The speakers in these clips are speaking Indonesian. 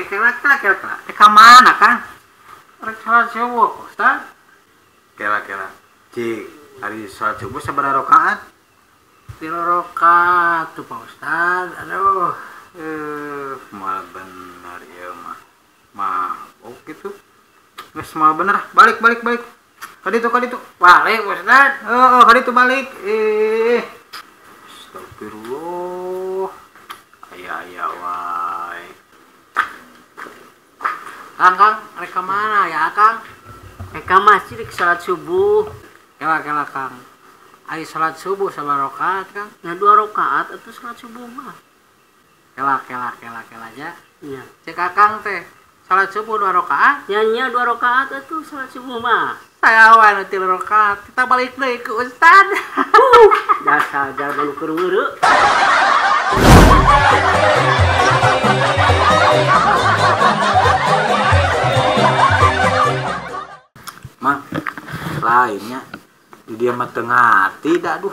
kira-kira. Ka mana, Kang? Rek salat subuh, Ustaz. Kira-kira. Cik, hari salat subuh sabaraha rakaat? 3 rakaat tuh, Pak Ustaz. Aduh. Mal bener ya mah. Mabok gitu. Geus mal bener. Balik. Kaditu. Balik, Ustaz. Kaditu balik. Astagfirullah. Aya wae. Kang, reka mana ya, Kang? Reka masjid salat subuh. Kela Kang. Ai salat subuh sabaraha rakaat, Kang? Ya 2 rakaat itu salat subuh mah. Kela aja. Iya. Cek Kang teh. Salat subuh 2 rakaat. Ya 2 rakaat itu salat subuh mah. Saya wae nu 3 rakaat. Kita balik deui ke Ustaz. Dasar jaman keur-weureu. Mang, lainnya dia mah tengah hati dah aduh.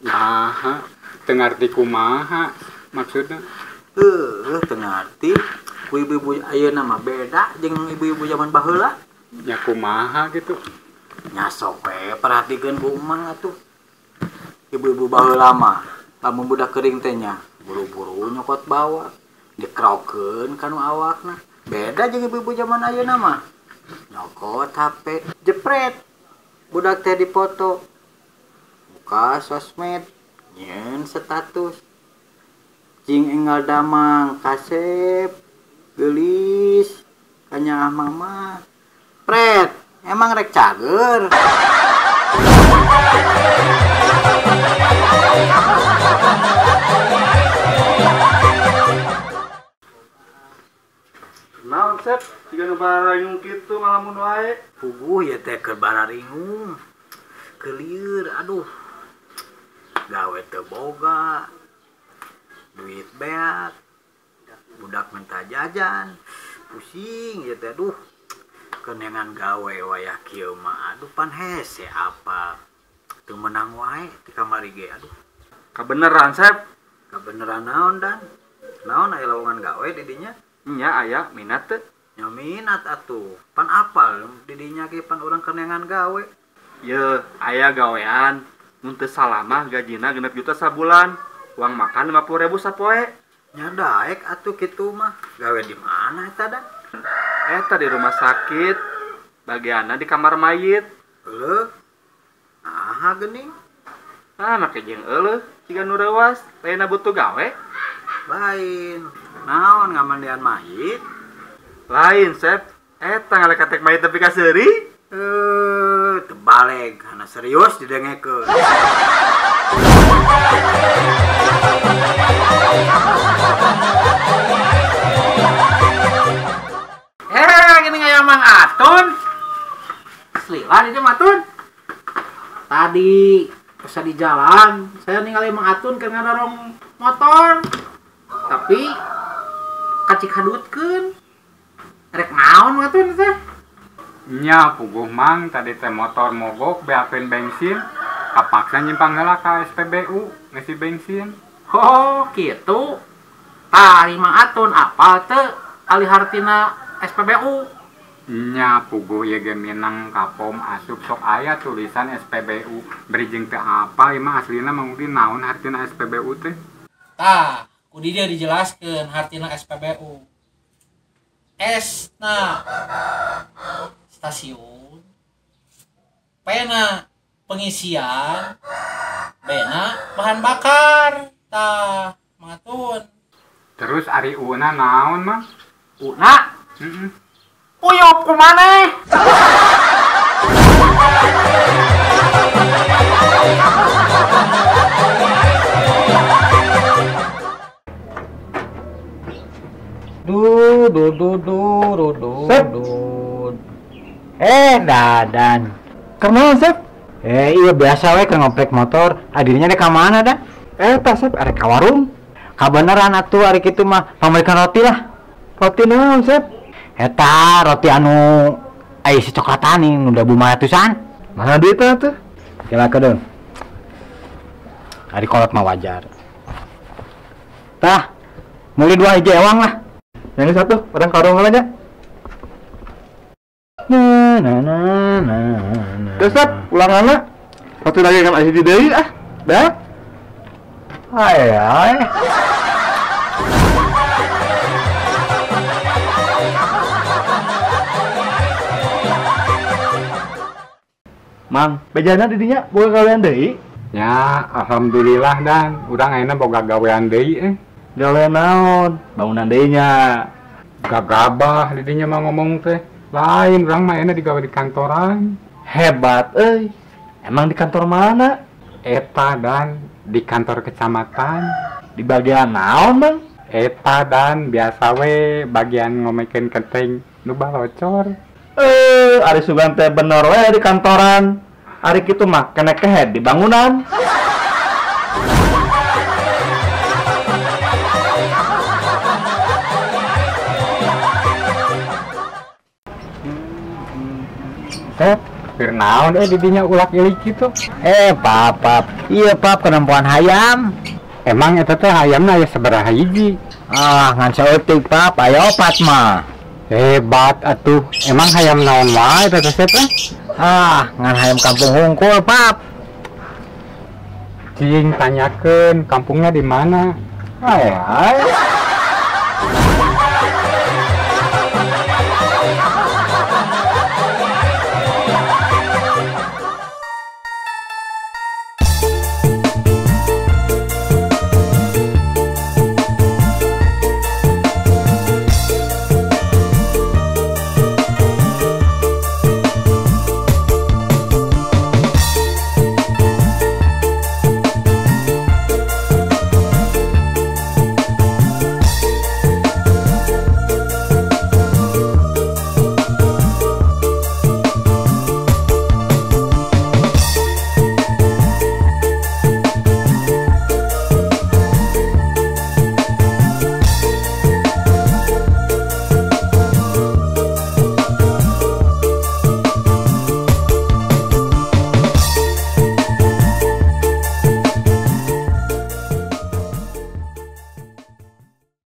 Nah, tengah arti kumaha maksudnya? Tengah hati ku ibu-ibu ayeuna mah beda jeung ibu-ibu zaman baheula. Ya kumaha gitu. Nya sok we perhatikeun ku Mang atuh. Ibu-ibu baheula mah lamun budak keuring teh nya buru-buru nyokot bawa, dikrokeun kanu awakna. Beda jeung ibu-ibu zaman ayeuna mah. Nyokot HP, jepret. Budak teh dipoto. Buka sosmed, nyeun status. Cing enggal damang kasep, geulis, kanyaah mama. Pret, emang rek cager. Naon Sep, jika nu bararingung kitu ngalamun wae. Puguh ya teh keur bararingung. Kelieur, aduh. Gawe teu boga. Duit beak. Budak minta jajan. Pusing ya teh, aduh. Kenengan gawe wayah kieu mah, aduh pan hese apa. Teu menang wae di kamari ge, aduh. Kabeneran Sep. Kabeneran naon dan? Naon aya lowongan gawe di dinya? Nya aya minat teh. Nya minat atuh. Pan apal di dinya ge pan urang kenengan gawe. Ye, aya gawean. Mun teu salamah gajina 6 juta sabulan. Uang makan 50.000 sapoe. Nya daek atuh kitu mah. Gawe di mana eta dan? Eta di rumah sakit. Bagianna di kamar mayit. Heuh. Aha geuning? Make jeung euleuh jiga nu reuwas, lainna butuh gawe. Lain. Naon ngamandian mayit? Lain Sep. Eta ngaleketek mayit tepi ka seuri. Terbalik, karena serius didengekeun. Gini ngaya Mang Atun. Selila di Atun. Tadi pas di jalan, saya ninggalin Mang Atun keur ngadorong motor. Tapi kacik hadutkeun. Rek naon Mang Atun teh? Nya puguh Mang tadi teh motor mogok beakeun bensin. Kapaksa nyimpang heula ka SPBU ngisi bensin. Oh, kitu. Tah Mang Atun apal teu alihartina SPBU? Nya puguh ye ge Minang Kapom asup sok aya tulisan SPBU. Bridging teh apa mah aslina mangudi naon hartina SPBU teh? Tah, ku dieu dijelaskeun hartina SPBU. S na stasiun, P na pengisian, B na bahan bakar. Tah, Mang Atun. Terus ari U-na naon mah? Una, Heeh. uyup kumaneh. Dadan. Kemana Sep? Iya biasa we ke ngoprek motor. Adirnya dek ka mana dah? Eta Sep arek ka warung. Kabeneran atuh ari kitu mah pamerikan roti lah. Roti naon Sep? Eta roti anu isi coklatan nih udah 500-an. Mana duitna tuh? Kira kedon. Ari kolot mah wajar. Tah, mulai 2 hiji ewang lah. Yang satu, orang karung aja. Desep, pulang anak. Satu lagi kan asli deui ah. Dah. Hai. Mang, bejana didinya boga gawean deui. Ya, alhamdulillah dan urang ayeuna boga gawean deui Gawean naon? Bangunan deui nya. Gagabah didinya mah ngomong teh. Lain urang mah ayeuna digawe di kantoran. Hebat euy. Emang di kantor mana? Eta dan di kantor kecamatan. Di bagian naon, Bang? Eta dan biasa we bagian ngomekeun keteng nu balocor. Ari sugan teh bener we di kantoran. Ari kitu mah kena kehead di bangunan. Keur naon didinya ulak ilik gitu. Pap. Iya, Pap, kenempuan hayam. Emang eta teh hayamna aya sabaraha hiji? Ngan saeutik, Pap, aya 4 mah. Hebat atuh. Emang hayam naon wae eta teh Sep? Ngan hayam kampung hungkul, Pap. Cing tanyakeun kampungnya di mana? Hai.